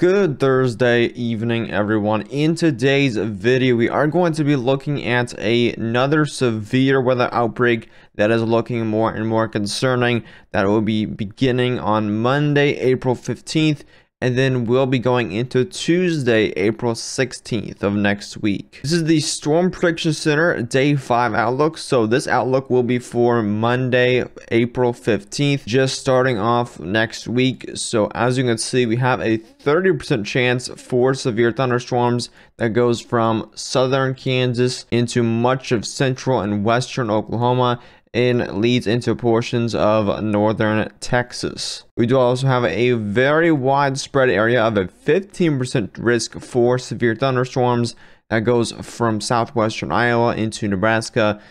Good Thursday evening, everyone. In today's video, we are going to be looking at another severe weather outbreak that is looking more and more concerning. That will be beginning on Monday, April 15th, and then we'll be going into Tuesday, April 16th of next week. This is the Storm Prediction Center Day 5 Outlook. So this outlook will be for Monday, April 15th, just starting off next week. So as you can see, we have a 30% chance for severe thunderstorms that goes from southern Kansas into much of central and western Oklahoma and leads into portions of northern Texas. We do also have a very widespread area of a 15% risk for severe thunderstorms that goes from southwestern Iowa into Nebraska,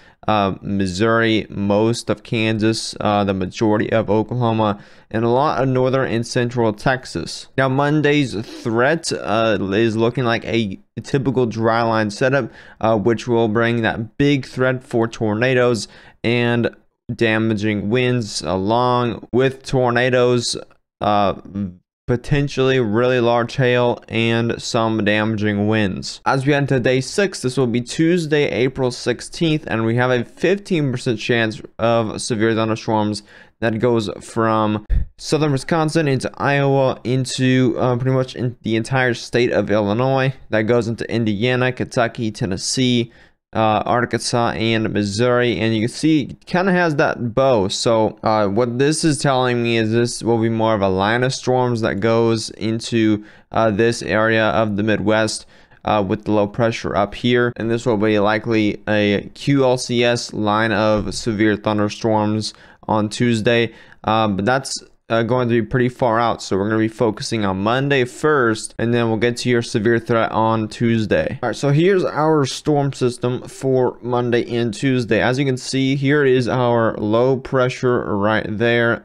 Missouri, most of Kansas, the majority of Oklahoma, and a lot of northern and central Texas. Now, Monday's threat is looking like a typical dry line setup, which will bring that big threat for tornadoes and damaging winds, along with tornadoes, potentially really large hail, and some damaging winds. As we head into day 6, this will be Tuesday, April 16th, and we have a 15% chance of severe thunderstorms that goes from southern Wisconsin into Iowa into pretty much in the entire state of Illinois. That goes into Indiana, Kentucky, Tennessee, Arkansas, and Missouri, and you can see it kind of has that bow. So what this is telling me is this will be more of a line of storms that goes into this area of the Midwest with the low pressure up here, and this will be likely a QLCS line of severe thunderstorms on Tuesday, but that's going to be pretty far out, so we're going to be focusing on Monday first, and then we'll get to your severe threat on Tuesday. All right, so here's our storm system for Monday and Tuesday. As you can see, here is our low pressure right there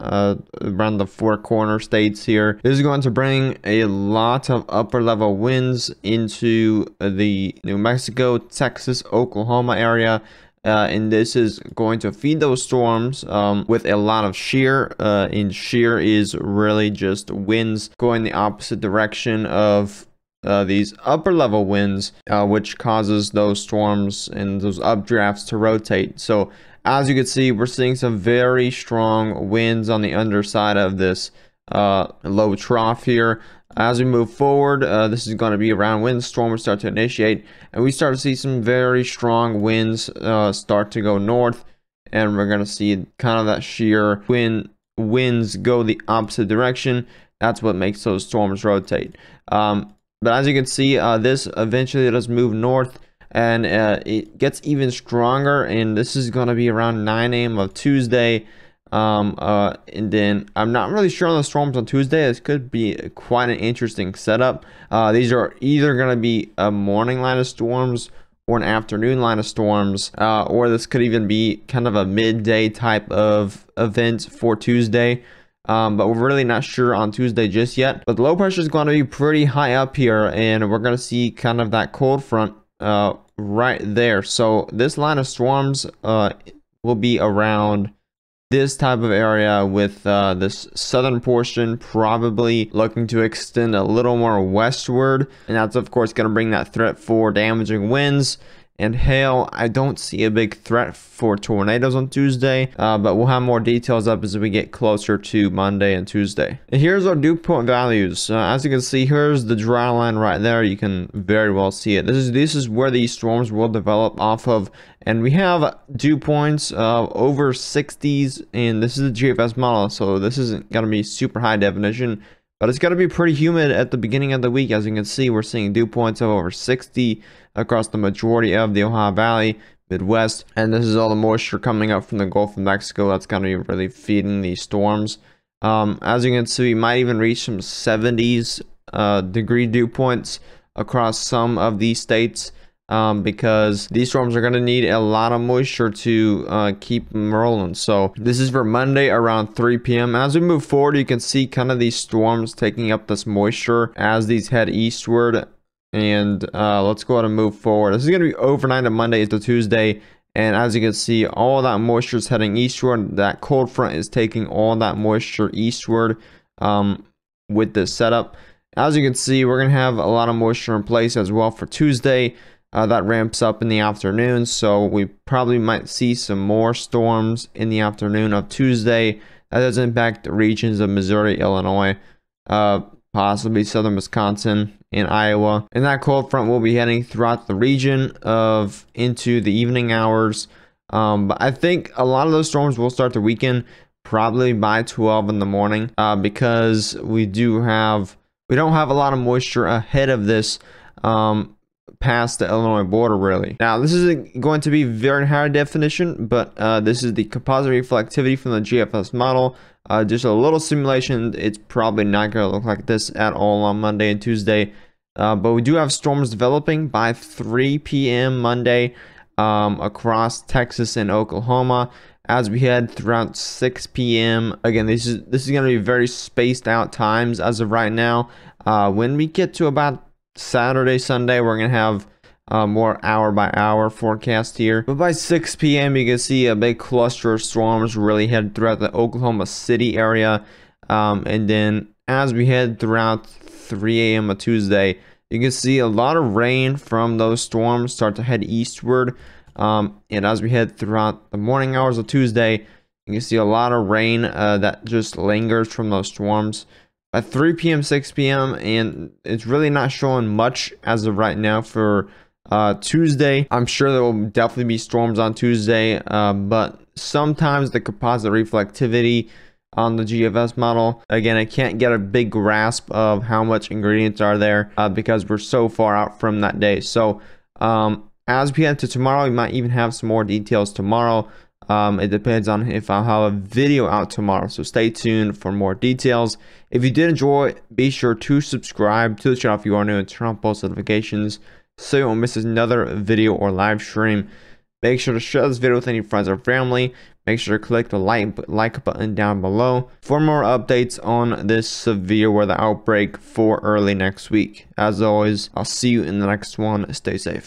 around the four corner states here. This is going to bring a lot of upper level winds into the New Mexico, Texas, Oklahoma area. And this is going to feed those storms with a lot of shear. And shear is really just winds going the opposite direction of these upper level winds, which causes those storms and those updrafts to rotate. So as you can see, we're seeing some very strong winds on the underside of this low trough here. As we move forward, this is going to be around when the storm will start to initiate, and we start to see some very strong winds start to go north, and we're going to see kind of that shear when winds go the opposite direction. That's what makes those storms rotate. But as you can see, this eventually does move north, and it gets even stronger, and this is going to be around 9 a.m. of Tuesday. And then I'm not really sure on the storms on Tuesday. This could be quite an interesting setup. These are either going to be a morning line of storms or an afternoon line of storms, or this could even be kind of a midday type of event for Tuesday. But we're really not sure on Tuesday just yet. But the low pressure is going to be pretty high up here, and we're going to see kind of that cold front right there. So this line of storms will be around this type of area, with this southern portion probably looking to extend a little more westward, and that's of course going to bring that threat for damaging winds and hail. I don't see a big threat for tornadoes on Tuesday, but we'll have more details up as we get closer to Monday and Tuesday. And here's our dew point values. As you can see, here's the dry line right there. You can very well see it. This is where these storms will develop off of, and we have dew points over 60s, and this is the GFS model, so this isn't going to be super high definition, but it's going to be pretty humid at the beginning of the week. As you can see, we're seeing dew points of over 60 across the majority of the Ohio Valley, Midwest, and this is all the moisture coming up from the Gulf of Mexico that's going to be really feeding these storms. As you can see, we might even reach some 70s degree dew points across some of these states, because these storms are going to need a lot of moisture to keep them rolling. So this is for Monday around 3 p.m. As we move forward, you can see kind of these storms taking up this moisture as these head eastward. And let's go ahead and move forward. This is going to be overnight on Monday into Tuesday, and as you can see, all that moisture is heading eastward. That cold front is taking all that moisture eastward with this setup. As you can see, we're going to have a lot of moisture in place as well for Tuesday. That ramps up in the afternoon, so we probably might see some more storms in the afternoon of Tuesday. That does impact the regions of Missouri, Illinois, possibly southern Wisconsin and Iowa. And that cold front will be heading throughout the region of into the evening hours. But I think a lot of those storms will start the weekend probably by 12 in the morning, because we don't have a lot of moisture ahead of this past the Illinois border, really. Now, this isn't going to be very high definition, but this is the composite reflectivity from the GFS model. Just a little simulation. It's probably not going to look like this at all on Monday and Tuesday, but we do have storms developing by 3 p.m. Monday across Texas and Oklahoma as we head throughout 6 p.m. Again, this is going to be very spaced out times as of right now. When we get to about Saturday, Sunday, we're going to have more hour by hour forecast here. But by 6 p.m. you can see a big cluster of storms really head throughout the Oklahoma City area. And then as we head throughout 3 a.m. of Tuesday, you can see a lot of rain from those storms start to head eastward. And as we head throughout the morning hours of Tuesday, you can see a lot of rain that just lingers from those storms at 3 p.m., 6 p.m. And it's really not showing much as of right now for Tuesday. I'm sure there will definitely be storms on Tuesday, but sometimes the composite reflectivity on the GFS model, again, I can't get a big grasp of how much ingredients are there because we're so far out from that day. So as we head to tomorrow, we might even have some more details tomorrow. It depends on if I'll have a video out tomorrow, so stay tuned for more details. If you did enjoy, be sure to subscribe to the channel if you are new and turn on post notifications so you won't miss another video or live stream. Make sure to share this video with any friends or family. Make sure to click the like button down below for more updates on this severe weather outbreak for early next week. As always, I'll see you in the next one. Stay safe.